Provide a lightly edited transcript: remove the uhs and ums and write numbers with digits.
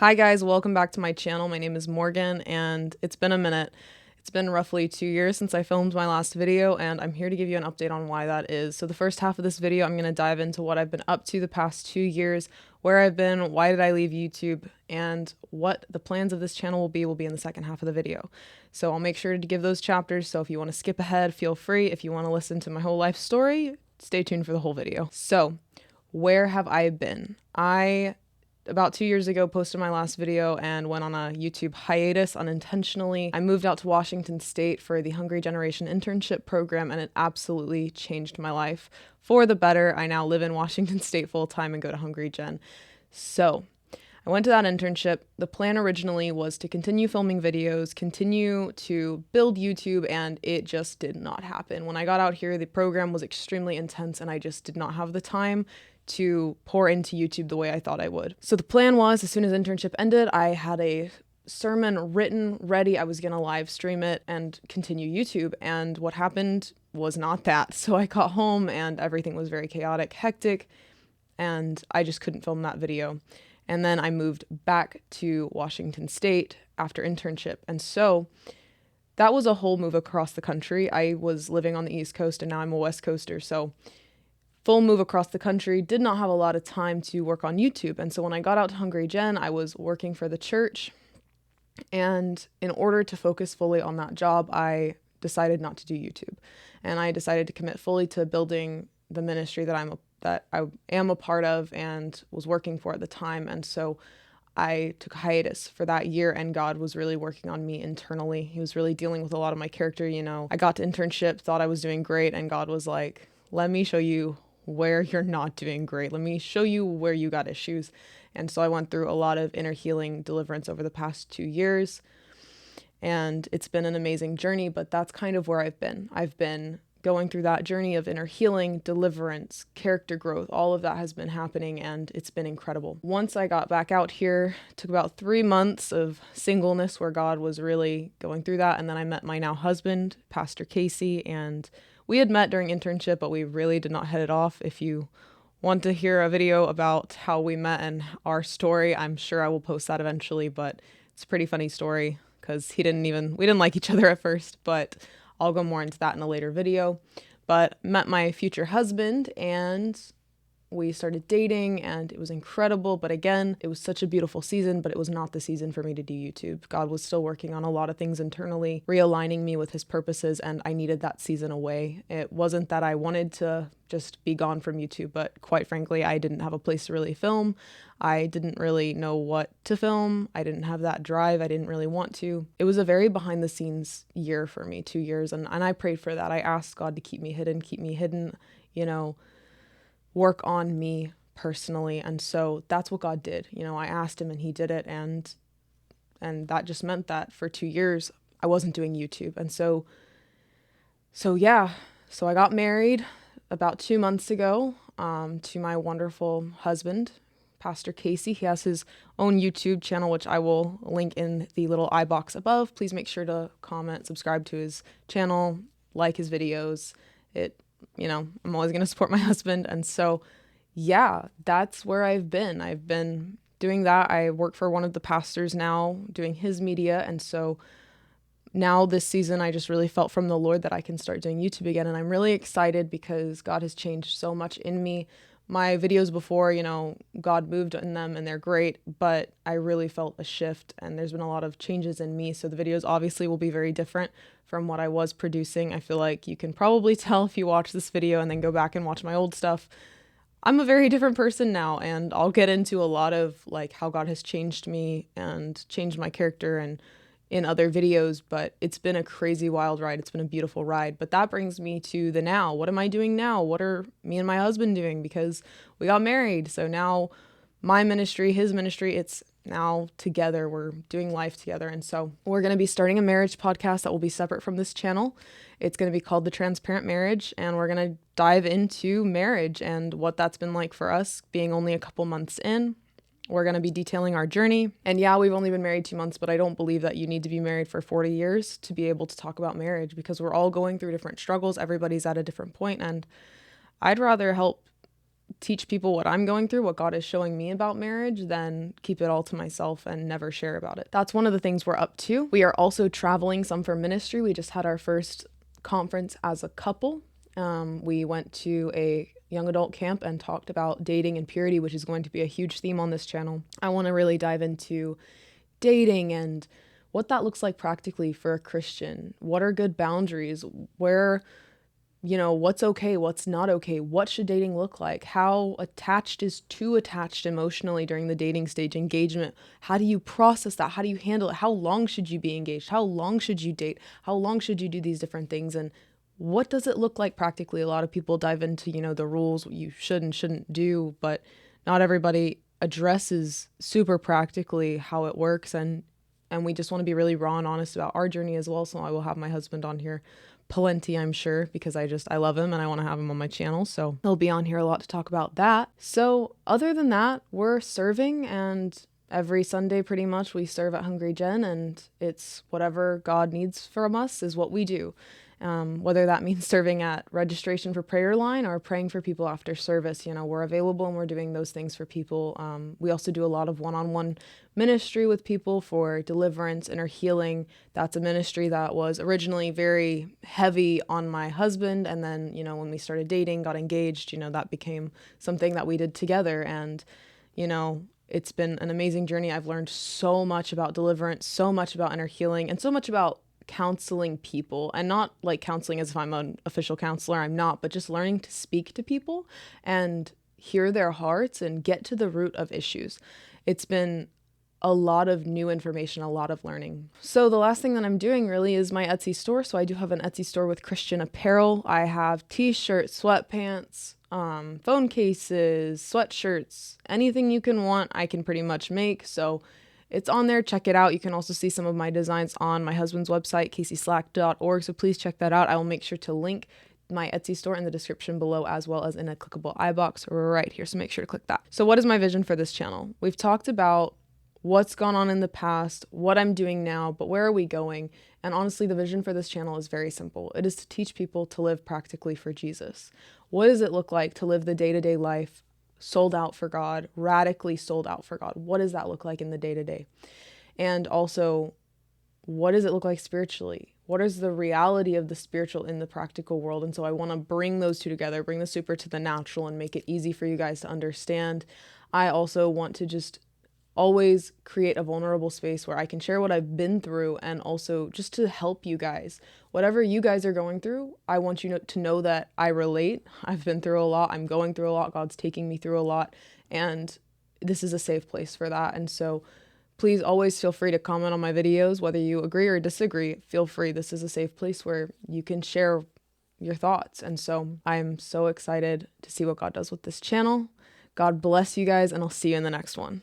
Hi guys, welcome back to my channel. My name is Morgan and it's been a minute. It's been roughly 2 years since I filmed my last video and I'm here to give you an update on why that is. So the first half of this video, I'm going to dive into what I've been up to the past 2 years, where I've been, why did I leave YouTube, and what the plans of this channel will be in the second half of the video. So I'll make sure to give those chapters, so if you want to skip ahead, feel free. If you want to listen to my whole life story, stay tuned for the whole video. So, where have I been? About 2 years ago, posted my last video and went on a YouTube hiatus unintentionally. I moved out to Washington State for the Hungry Generation internship program, and it absolutely changed my life for the better. I now live in Washington State full time and go to Hungry Gen. So I went to that internship. The plan originally was to continue filming videos, continue to build YouTube, and it just did not happen. When I got out here, the program was extremely intense and I just did not have the time to pour into YouTube the way I thought I would. So the plan was, as soon as internship ended, I had a sermon written, ready. I was gonna live stream it and continue YouTube. And what happened was not that. So I got home and everything was very chaotic, hectic, and I just couldn't film that video. And then I moved back to Washington State after internship. And so that was a whole move across the country. I was living on the East Coast and now I'm a West Coaster. So full move across the country, did not have a lot of time to work on YouTube. And so when I got out to Hungry Gen, I was working for the church. And in order to focus fully on that job, I decided not to do YouTube. And I decided to commit fully to building the ministry that I am a part of and was working for at the time. And so I took a hiatus for that year, and God was really working on me internally. He was really dealing with a lot of my character. I got to internship, thought I was doing great, and God was like, let me show you where you're not doing great. Let me show you where you got issues. And so I went through a lot of inner healing deliverance over the past 2 years. And it's been an amazing journey, but that's kind of where I've been. I've been going through that journey of inner healing, deliverance, character growth. All of that has been happening and it's been incredible. Once I got back out here, it took about 3 months of singleness where God was really going through that. And then I met my now husband, Pastor Casey, and we had met during internship, but we really did not hit it off. If you want to hear a video about how we met and our story, I'm sure I will post that eventually, but it's a pretty funny story because we didn't like each other at first, but I'll go more into that in a later video. But met my future husband and we started dating and it was incredible. But again, it was such a beautiful season, but it was not the season for me to do YouTube. God was still working on a lot of things internally, realigning me with his purposes, and I needed that season away. It wasn't that I wanted to just be gone from YouTube, but quite frankly, I didn't have a place to really film. I didn't really know what to film. I didn't have that drive. I didn't really want to. It was a very behind the scenes year for me, 2 years. And I prayed for that. I asked God to keep me hidden, work on me personally. And so that's what God did. I asked him and he did it. And that just meant that for 2 years, I wasn't doing YouTube. And so I got married about 2 months ago, to my wonderful husband, Pastor Casey. He has his own YouTube channel, which I will link in the little I box above. Please make sure to comment, subscribe to his channel, like his videos. I'm always going to support my husband. And so, that's where I've been. I've been doing that. I work for one of the pastors now doing his media. And so now this season, I just really felt from the Lord that I can start doing YouTube again. And I'm really excited because God has changed so much in me. My videos before, God moved in them and they're great, but I really felt a shift and there's been a lot of changes in me. So the videos obviously will be very different from what I was producing. I feel like you can probably tell if you watch this video and then go back and watch my old stuff. I'm a very different person now, and I'll get into a lot of how God has changed me and changed my character and in other videos, but it's been a crazy wild ride. It's been a beautiful ride. But that brings me to the now. What am I doing now? What are me and my husband doing? Because we got married. So now my ministry, his ministry, it's now together. We're doing life together. And so we're going to be starting a marriage podcast that will be separate from this channel. It's going to be called The Transparent Marriage. And we're going to dive into marriage and what that's been like for us, being only a couple months in. We're going to be detailing our journey. And we've only been married 2 months, but I don't believe that you need to be married for 40 years to be able to talk about marriage, because we're all going through different struggles. Everybody's at a different point, and I'd rather help teach people what I'm going through, what God is showing me about marriage, than keep it all to myself and never share about it. That's one of the things we're up to. We are also traveling some for ministry. We just had our first conference as a couple. We went to a young adult camp and talked about dating and purity, which is going to be a huge theme on this channel. I want to really dive into dating and what that looks like practically for a Christian. What are good boundaries? Where, what's okay, what's not okay? What should dating look like? How attached is too attached emotionally during the dating stage? Engagement. How do you process that? How do you handle it? How long should you be engaged? How long should you date? How long should you do these different things? And what does it look like practically? A lot of people dive into, the rules, what you should and shouldn't do, but not everybody addresses super practically how it works. And we just want to be really raw and honest about our journey as well. So I will have my husband on here plenty, I'm sure, because I love him and I want to have him on my channel. So he'll be on here a lot to talk about that. So other than that, we're serving, and every Sunday pretty much we serve at Hungry Gen, and it's whatever God needs from us is what we do. Whether that means serving at registration for prayer line or praying for people after service, we're available and we're doing those things for people. We also do a lot of one-on-one ministry with people for deliverance, inner healing. That's a ministry that was originally very heavy on my husband. And then, when we started dating, got engaged, that became something that we did together. And, it's been an amazing journey. I've learned so much about deliverance, so much about inner healing, and so much about counseling people, and not like counseling as if I'm an official counselor. I'm not, but just learning to speak to people and hear their hearts and get to the root of issues. It's been a lot of new information, a lot of learning. So the last thing that I'm doing really is my Etsy store. So I do have an Etsy store with Christian apparel. I have t-shirts, sweatpants, phone cases, sweatshirts, anything you can want, I can pretty much make. So it's on there. Check it out. You can also see some of my designs on my husband's website, caseyslack.org. So please check that out. I will make sure to link my Etsy store in the description below, as well as in a clickable iBox right here. So make sure to click that. So what is my vision for this channel? We've talked about what's gone on in the past, what I'm doing now, but where are we going? And honestly, the vision for this channel is very simple. It is to teach people to live practically for Jesus. What does it look like to live the day-to-day life sold out for God, radically sold out for God? What does that look like in the day-to-day? And also, what does it look like spiritually? What is the reality of the spiritual in the practical world? And so I want to bring those two together, bring the super to the natural, and make it easy for you guys to understand. I also want to just always create a vulnerable space where I can share what I've been through, and also just to help you guys. Whatever you guys are going through, I want you to know that I relate. I've been through a lot. I'm going through a lot. God's taking me through a lot. And this is a safe place for that. And so please always feel free to comment on my videos, whether you agree or disagree. Feel free. This is a safe place where you can share your thoughts. And so I'm so excited to see what God does with this channel. God bless you guys, and I'll see you in the next one.